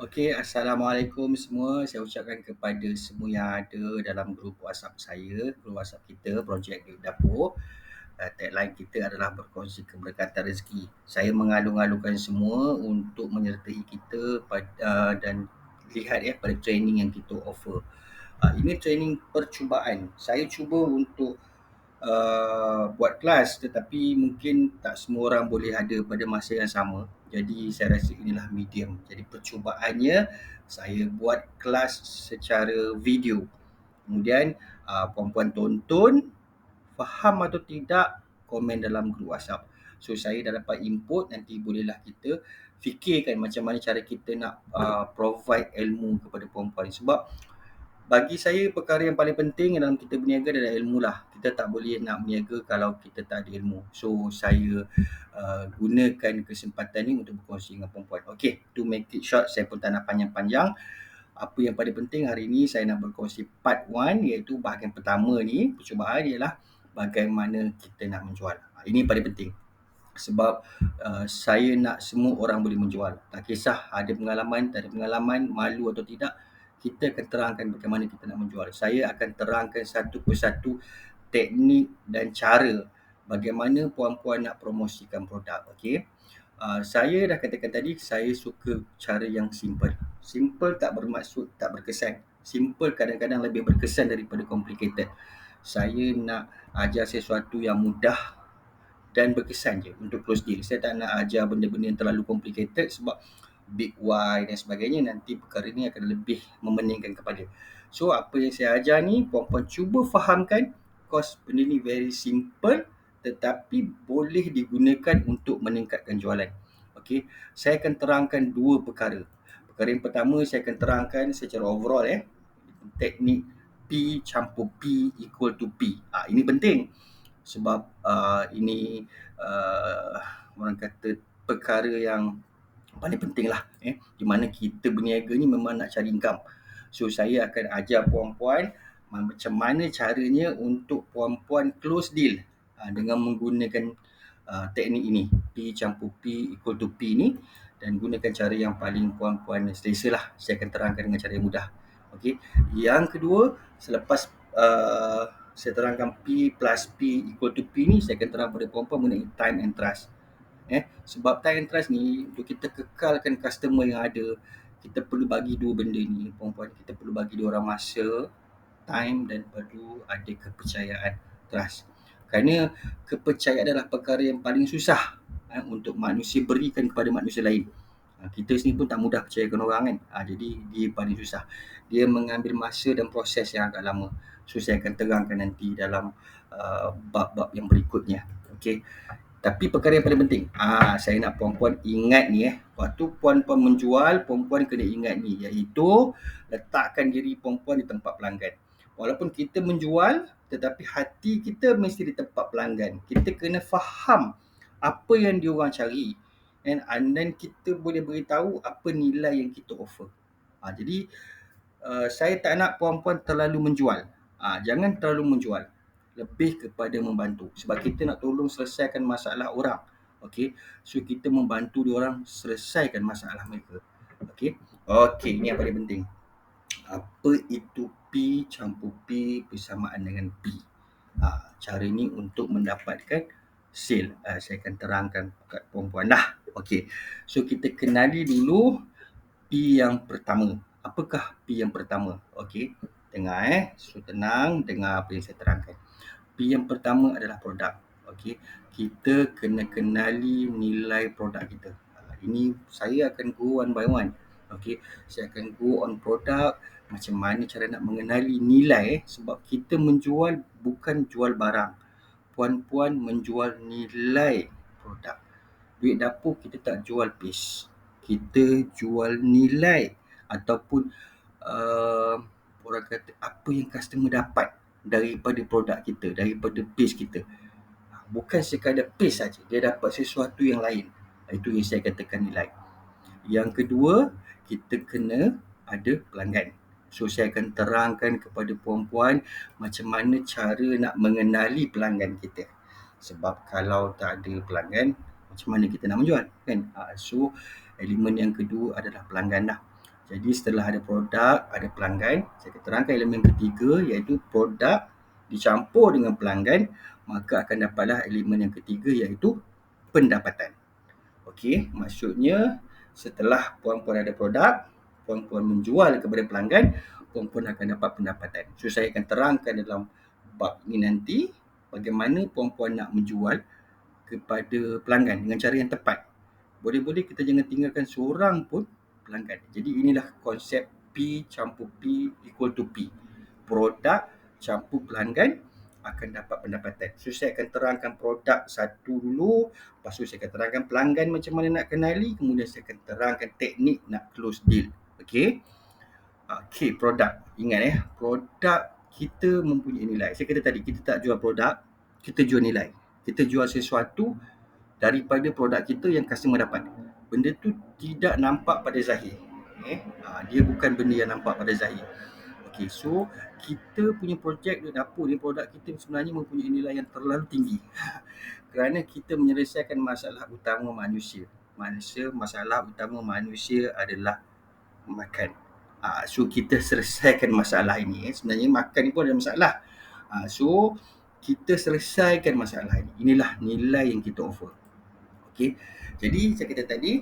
Okey, Assalamualaikum semua. Saya ucapkan kepada semua yang ada dalam grup WhatsApp saya, grup WhatsApp kita, projek di dapur. Tagline kita adalah berkongsi keberkatan rezeki. Saya mengalung-alungkan semua untuk menyertai kita dan lihat pada training yang kita offer. Ini training percubaan. Saya cuba untuk buat kelas, tetapi mungkin tak semua orang boleh ada pada masa yang sama. Jadi saya rasa inilah medium. Jadi percubaannya saya buat kelas secara video. Kemudian puan-puan tonton, faham atau tidak, komen dalam grup WhatsApp. So saya dah dapat input, nanti bolehlah kita fikirkan macam mana cara kita nak provide ilmu kepada puan-puan. Sebab bagi saya perkara yang paling penting dalam kita berniaga adalah ilmu lah. Kita tak boleh nak berniaga kalau kita tak ada ilmu. So saya gunakan kesempatan ni untuk berkongsi dengan perempuan. Okay, to make it short, saya pun tak nak panjang-panjang. Apa yang paling penting hari ni saya nak berkongsi part 1, iaitu bahagian pertama ni, percubaan ialah bagaimana kita nak menjual. Ini paling penting. Sebab saya nak semua orang boleh menjual. Tak kisah ada pengalaman, tak ada pengalaman, malu atau tidak, kita akan terangkan bagaimana kita nak menjual. Saya akan terangkan satu persatu teknik dan cara bagaimana puan-puan nak promosikan produk. Okey. Saya dah katakan tadi, saya suka cara yang simple. Simple tak bermaksud tak berkesan. Simple kadang-kadang lebih berkesan daripada complicated. Saya nak ajar sesuatu yang mudah dan berkesan je untuk close deal. Saya tak nak ajar benda-benda yang terlalu complicated, sebab big why dan sebagainya, nanti perkara ni akan lebih memeningkan kepala. So apa yang saya ajar ni, puan-puan cuba fahamkan, cause benda ni very simple tetapi boleh digunakan untuk meningkatkan jualan. Okey, saya akan terangkan dua perkara. Perkara yang pertama, saya akan terangkan secara overall teknik P campur P equal to P. Ini penting sebab ini uh, orang kata perkara yang paling penting lah, di mana kita berniaga ni memang nak cari income. So saya akan ajar puan-puan macam mana caranya untuk puan-puan close deal dengan menggunakan teknik ini, P campur P equal to P ni, dan gunakan cara yang paling puan-puan selesa lah. Saya akan terangkan dengan cara yang mudah. Okey. Yang kedua, selepas saya terangkan P plus P equal to P ni, saya akan terang pada puan-puan mengenai time and trust. Sebab time and trust ni, untuk kita kekalkan customer yang ada, kita perlu bagi dua benda ni, puan-puan. Kita perlu bagi dia orang masa, time, dan perlu ada kepercayaan, trust. Kerana kepercayaan adalah perkara yang paling susah untuk manusia berikan kepada manusia lain. Kita sendiri pun tak mudah percayakan orang kan. Jadi dia paling susah. Dia mengambil masa dan proses yang agak lama. So saya akan terangkan nanti dalam bab-bab yang berikutnya. Okey. Tapi perkara yang paling penting, saya nak puan-puan ingat ni waktu puan-puan menjual, puan-puan kena ingat ni, iaitu letakkan diri puan-puan di tempat pelanggan. Walaupun kita menjual, tetapi hati kita mesti di tempat pelanggan. Kita kena faham apa yang diorang cari, and then kita boleh beritahu apa nilai yang kita offer. Jadi saya tak nak puan-puan terlalu menjual. Jangan terlalu menjual. Lebih kepada membantu. Sebab kita nak tolong selesaikan masalah orang. Okey. So kita membantu diorang selesaikan masalah mereka. Okey. Okey, ini yang paling penting. Apa itu P campur P bersamaan dengan P? Cara ni untuk mendapatkan sale. Saya akan terangkan kat puan-puan dah. Okey. So kita kenali dulu P yang pertama. Apakah P yang pertama? Okey. Dengar so tenang dengar apa yang saya terangkan. P yang pertama adalah produk. Okey. Kita kena kenali nilai produk kita. Ini saya akan go one by one. Okey. Saya akan go on produk, macam mana cara nak mengenali nilai, sebab kita menjual bukan jual barang. Puan-puan menjual nilai produk. Duit dapur kita tak jual piece. Kita jual nilai ataupun orang kata apa yang customer dapat daripada produk kita, daripada piece kita. Bukan sekadar piece saja, dia dapat sesuatu yang lain. Itu yang saya katakan nilai. Yang kedua, kita kena ada pelanggan. So saya akan terangkan kepada puan-puan macam mana cara nak mengenali pelanggan kita. Sebab kalau tak ada pelanggan, macam mana kita nak menjual kan? So elemen yang kedua adalah pelanggan lah. Jadi setelah ada produk, ada pelanggan, saya akan terangkan elemen ketiga iaitu produk dicampur dengan pelanggan, maka akan dapatlah elemen yang ketiga iaitu pendapatan. Okey, maksudnya setelah puan-puan ada produk, puan-puan menjual kepada pelanggan, puan-puan akan dapat pendapatan. So saya akan terangkan dalam bab ini nanti bagaimana puan-puan nak menjual kepada pelanggan dengan cara yang tepat. Boleh-boleh kita jangan tinggalkan seorang pun pelanggan. Jadi inilah konsep P campur P equal to P. Produk campur pelanggan akan dapat pendapatan. So saya akan terangkan produk satu dulu, lepas tu saya akan terangkan pelanggan macam mana nak kenali, kemudian saya akan terangkan teknik nak close deal. Okey. Okey, produk. Ingat produk kita mempunyai nilai. Saya kata tadi, kita tak jual produk, kita jual nilai. Kita jual sesuatu daripada produk kita yang customer dapat. Benda tu tidak nampak pada zahir. Dia bukan benda yang nampak pada zahir. Okey, so kita punya projek di dapur ni, produk kita sebenarnya mempunyai nilai yang terlalu tinggi. Kerana kita menyelesaikan masalah utama manusia. Masalah utama manusia adalah makan. So kita selesaikan masalah ini. Sebenarnya makan ni pun ada masalah. So kita selesaikan masalah ini. Inilah nilai yang kita offer. Okey. Jadi saya kata tadi,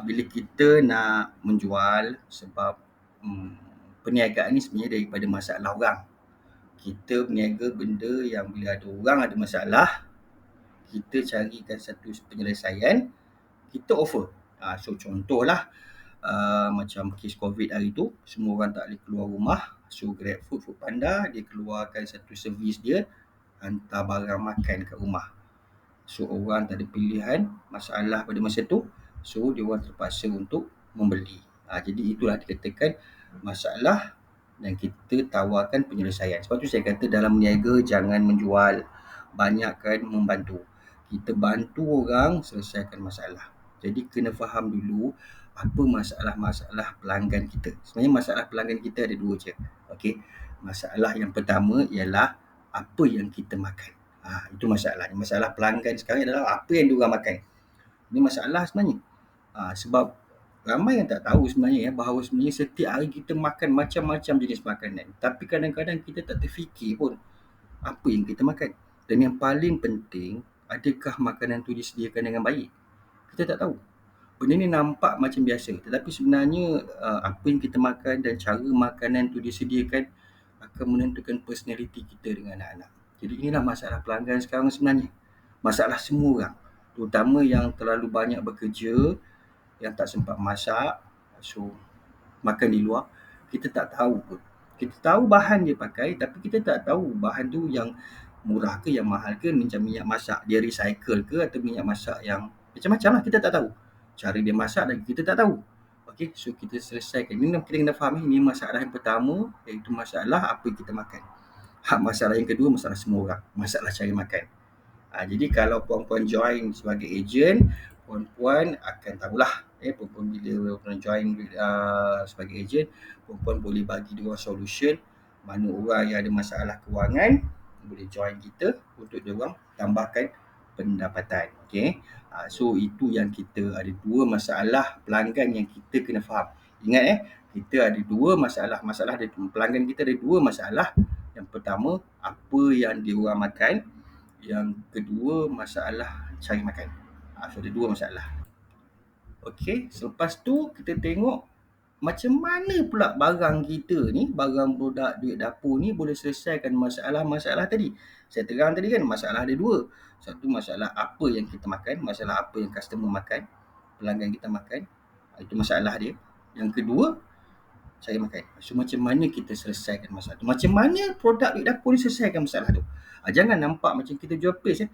bila kita nak menjual, sebab perniagaan ni sebenarnya daripada masalah orang. Kita berniaga benda yang bila ada orang ada masalah, kita carikan satu penyelesaian, kita offer. So contohlah, macam kes COVID hari tu, semua orang tak boleh keluar rumah. So GrabFood, Foodpanda, dia keluarkan satu servis dia, hantar barang makan kat rumah. So orang tak ada pilihan, masalah pada masa tu, so dia orang terpaksa untuk membeli. Jadi itulah dikatakan masalah dan kita tawarkan penyelesaian. Sebab tu saya kata dalam berniaga jangan menjual, banyakkan membantu. Kita bantu orang selesaikan masalah. Jadi kena faham dulu apa masalah-masalah pelanggan kita. Sebenarnya masalah pelanggan kita ada dua je. Okey. Masalah yang pertama ialah apa yang kita makan. Itu masalah. Masalah pelanggan sekarang adalah apa yang diorang makan. Ini masalah sebenarnya. Sebab ramai yang tak tahu sebenarnya bahawa sebenarnya setiap hari kita makan macam-macam jenis makanan. Tapi kadang-kadang kita tak terfikir pun apa yang kita makan. Dan yang paling penting, adakah makanan tu disediakan dengan baik? Kita tak tahu. Benda ni nampak macam biasa. Tetapi sebenarnya apa yang kita makan dan cara makanan tu disediakan akan menentukan personality kita dengan anak-anak. Jadi inilah masalah pelanggan sekarang sebenarnya. Masalah semua orang. Terutama yang terlalu banyak bekerja, yang tak sempat masak, so makan di luar, kita tak tahu pun. Kita tahu bahan dia pakai, tapi kita tak tahu bahan tu yang murah ke, yang mahal ke, macam minyak masak dia recycle ke atau minyak masak yang macam-macam lah, kita tak tahu. Cara dia masak lagi kita tak tahu. Okey, so kita selesaikan. Ini kita kena faham ini masalah yang pertama, iaitu masalah apa yang kita makan. Masalah yang kedua, masalah semua orang. Masalah cara makan. Jadi kalau puan-puan join sebagai ejen, puan-puan akan tahulah. Puan-puan bila puan join sebagai ejen, puan-puan boleh bagi dia solution. Mana orang yang ada masalah kewangan, boleh join kita untuk dia orang tambahkan pendapatan. Okay. So itu yang kita ada dua masalah pelanggan yang kita kena faham. Ingat kita ada dua masalah. Masalah dari pelanggan kita ada dua masalah. Yang pertama, apa yang dia orang makan. Yang kedua, masalah cari makan. So ada dua masalah. Okey, selepas tu kita tengok macam mana pula barang kita ni, barang produk duit dapur ni boleh selesaikan masalah-masalah tadi. Saya terang tadi kan, masalah ada dua. Satu masalah apa yang kita makan, masalah apa yang customer makan, pelanggan kita makan. Itu masalah dia. Yang kedua, saya makan. So macam mana kita selesaikan masalah tu? Macam mana produk duit dapur ni selesaikan masalah tu? Jangan nampak macam kita jual paste.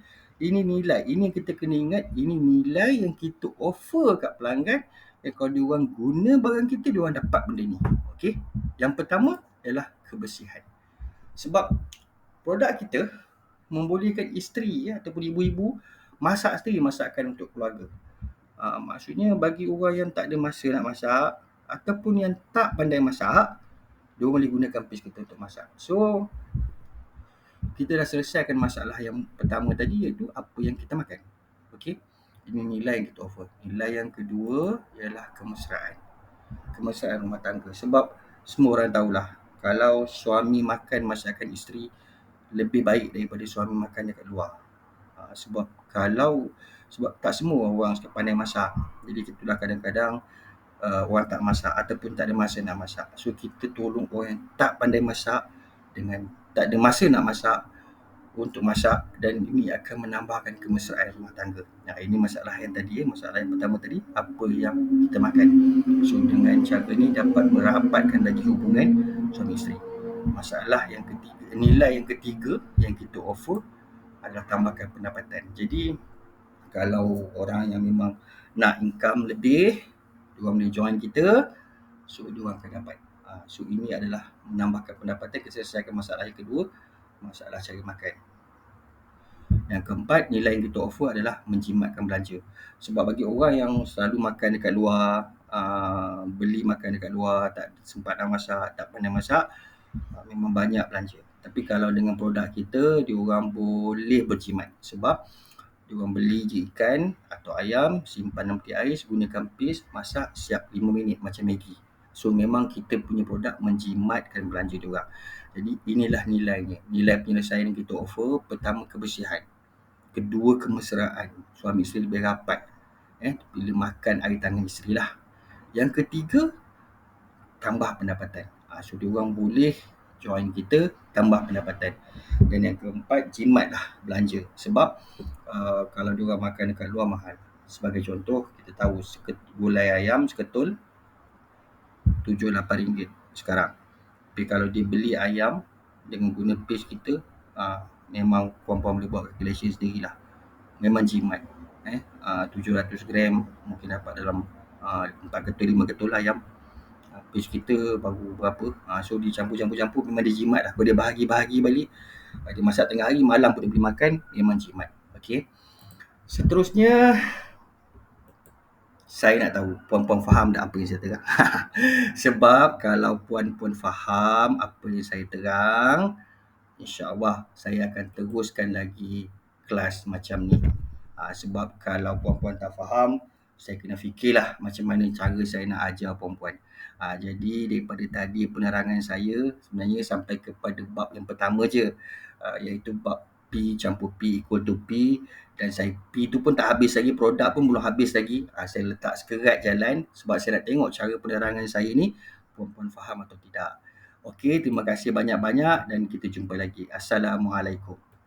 Ini nilai. Ini yang kita kena ingat. Ini nilai yang kita offer kat pelanggan. Kalau diorang guna barang kita, diorang dapat benda ni. Okey. Yang pertama ialah kebersihan. Sebab produk kita membolehkan isteri ataupun ibu-ibu masak sendiri masakan untuk keluarga. Maksudnya bagi orang yang tak ada masa nak masak ataupun yang tak pandai masak, dia boleh gunakan paste kita untuk masak. So kita dah selesaikan masalah yang pertama tadi, iaitu apa yang kita makan. Okey. Ini nilai yang kita offer. Nilai yang kedua ialah kemesraan. kemesraan rumah tangga. Sebab semua orang tahulah, kalau suami makan masakan isteri lebih baik daripada suami makan dekat luar. Sebab sebab tak semua orang pandai masak. Jadi itulah kadang-kadang orang tak masak ataupun tak ada masa nak masak. So kita tolong orang yang tak pandai masak dengan tak ada masa nak masak untuk masak, dan ini akan menambahkan kemesraan rumah tangga. Nah, ini masalah yang tadi, masalah yang pertama tadi, apa yang kita makan. So dengan cara ni dapat merapatkan lagi hubungan suami isteri. Masalah yang ketiga, nilai yang ketiga yang kita offer adalah tambahkan pendapatan. Jadi kalau orang yang memang nak income lebih, diorang boleh join kita, so diorang akan dapat. So ini adalah menambahkan pendapatan, kita selesaikan masalah yang kedua, masalah cara makan. Yang keempat, nilai yang kita offer adalah menjimatkan belanja. Sebab bagi orang yang selalu makan dekat luar, beli makan dekat luar, tak sempat nak masak, tak pandai masak, memang banyak belanja. Tapi kalau dengan produk kita, diorang boleh berjimat. Sebab diorang beli je ikan atau ayam, simpan dalam peti ais, gunakan pis, masak, siap 5 minit macam Maggi. So memang kita punya produk menjimatkan belanja diorang. Jadi inilah nilainya. Nilai penyelesaian yang kita offer, pertama kebersihan, kedua kemesraan, suami isteri lebih rapat bila makan air tangan isteri lah. Yang ketiga, tambah pendapatan. So diorang boleh join kita, tambah pendapatan. Dan yang keempat, jimat lah belanja. Sebab kalau diorang makan dekat luar mahal. Sebagai contoh, kita tahu gulai ayam seketul RM7-8 sekarang. Tapi kalau dia beli ayam dengan guna page kita, memang puan-puan boleh buat calculation sendirilah. Memang jimat. 700 gram mungkin dapat dalam 4 ketul 5 ketul lah ayam. Page kita baru berapa, so dicampur-campur memang dia jimat lah. Dia bahagi-bahagi balik, dia masak tengah hari, malam pun dia boleh makan, memang jimat. Okay. Seterusnya, saya nak tahu puan-puan faham tak apa yang saya terang. Sebab kalau puan-puan faham apa yang saya terang, InsyaAllah saya akan teruskan lagi kelas macam ni. Sebab kalau puan-puan tak faham, saya kena fikirlah macam mana cara saya nak ajar puan-puan. Jadi daripada tadi penerangan saya sebenarnya sampai kepada bab yang pertama je, iaitu bab P campur P equal to P, dan saya P tu pun tak habis lagi, produk pun belum habis lagi. Saya letak sekerat jalan sebab saya nak tengok cara penerangan saya ni puan-puan faham atau tidak. Okey, terima kasih banyak-banyak dan kita jumpa lagi. Assalamualaikum.